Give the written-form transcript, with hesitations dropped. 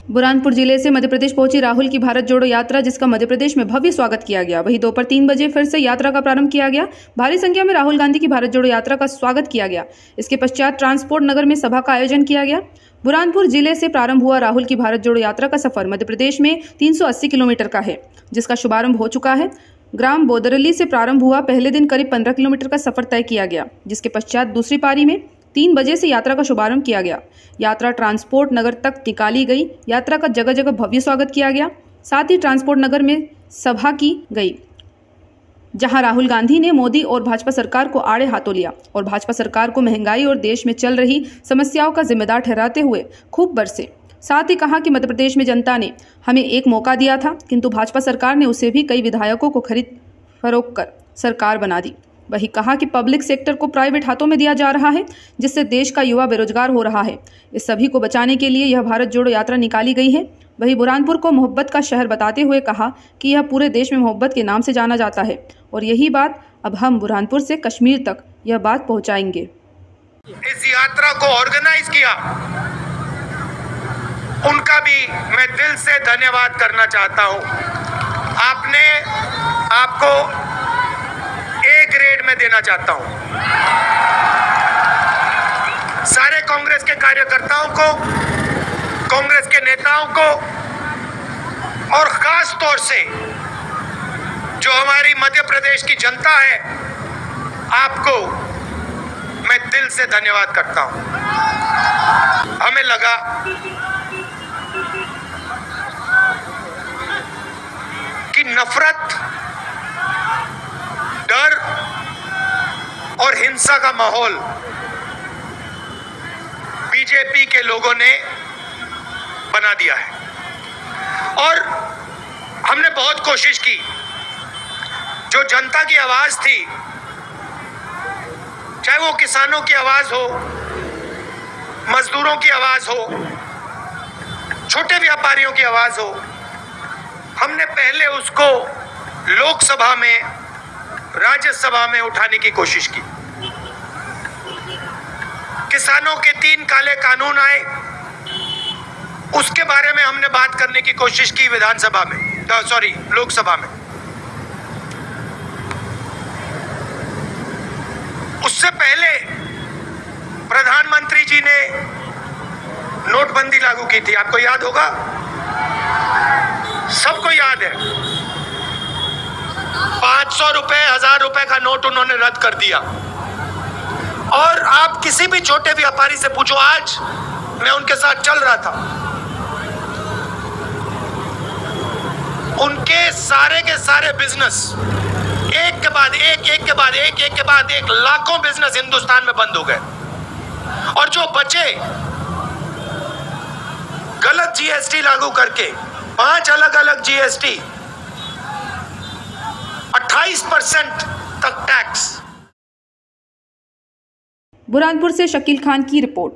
बुरहानपुर जिले से मध्य प्रदेश पहुंची राहुल की भारत जोड़ो यात्रा, जिसका मध्य प्रदेश में भव्य स्वागत किया गया। वहीं दोपहर 3 बजे फिर से यात्रा का प्रारंभ किया गया। भारी संख्या में राहुल गांधी की भारत जोड़ो यात्रा का स्वागत किया गया। इसके पश्चात ट्रांसपोर्ट नगर में सभा का आयोजन किया गया। बुरहानपुर जिले से प्रारंभ हुआ राहुल की भारत जोड़ो यात्रा का सफर मध्य प्रदेश में 380 किलोमीटर का है, जिसका शुभारंभ हो चुका है। ग्राम बोदरली से प्रारंभ हुआ। पहले दिन करीब 15 किलोमीटर का सफर तय किया गया, जिसके पश्चात दूसरी पारी में 3 बजे से यात्रा का शुभारंभ किया गया। यात्रा ट्रांसपोर्ट नगर तक निकाली गई। यात्रा का जगह जगह भव्य स्वागत किया गया। साथ ही ट्रांसपोर्ट नगर में सभा की गई, जहां राहुल गांधी ने मोदी और भाजपा सरकार को आड़े हाथों लिया और भाजपा सरकार को महंगाई और देश में चल रही समस्याओं का जिम्मेदार ठहराते हुए खूब बरसे। साथ ही कहा कि मध्य प्रदेश में जनता ने हमें एक मौका दिया था, किंतु भाजपा सरकार ने उसे भी कई विधायकों को खरीद फरोख्त कर सरकार बना दी। वही कहा कि पब्लिक सेक्टर को प्राइवेट हाथों में दिया जा रहा है, जिससे देश का युवा बेरोजगार हो रहा है। इस सभी को बचाने के लिए यह भारत जोड़ो यात्रा निकाली गई है। वही बुरहानपुर को मोहब्बत का शहर बताते हुए कहा कि यह पूरे देश में मोहब्बत के नाम से जाना जाता है और यही बात अब हम बुरहानपुर से कश्मीर तक यह बात पहुंचाएंगे। इस यात्रा को ऑर्गेनाइज किया, उनका भी मैं दिल से धन्यवाद करना चाहता हूं। आपने आपको ए ग्रेड में देना चाहता हूं। सारे कांग्रेस के कार्यकर्ताओं को, कांग्रेस के नेताओं को और खास तौर से जो हमारी मध्य प्रदेश की जनता है, आपको मैं दिल से धन्यवाद करता हूं। हमें लगा कि नफरत, डर और हिंसा का माहौल बीजेपी के लोगों ने बना दिया है और हमने बहुत कोशिश की। जो जनता की आवाज थी, चाहे वो किसानों की आवाज हो, मजदूरों की आवाज हो, छोटे व्यापारियों की आवाज हो, हमने पहले उसको लोकसभा में, राज्यसभा में उठाने की कोशिश की। किसानों के 3 काले कानून आए, उसके बारे में हमने बात करने की कोशिश की विधानसभा में, लोकसभा में। उससे पहले प्रधानमंत्री जी ने नोटबंदी लागू की थी, आपको याद होगा, सबको याद है। 500 रुपए, 1000 रुपए का नोट उन्होंने रद्द कर दिया। और आप किसी भी छोटे व्यापारी से पूछो, आज मैं उनके साथ चल रहा था, उनके सारे के सारे बिजनेस एक के बाद एक लाखों बिजनेस हिंदुस्तान में बंद हो गए और जो बचे गलत जीएसटी लागू करके, 5 अलग अलग जीएसटी, 28% तक टैक्स। बुरहानपुर से शकील खान की रिपोर्ट।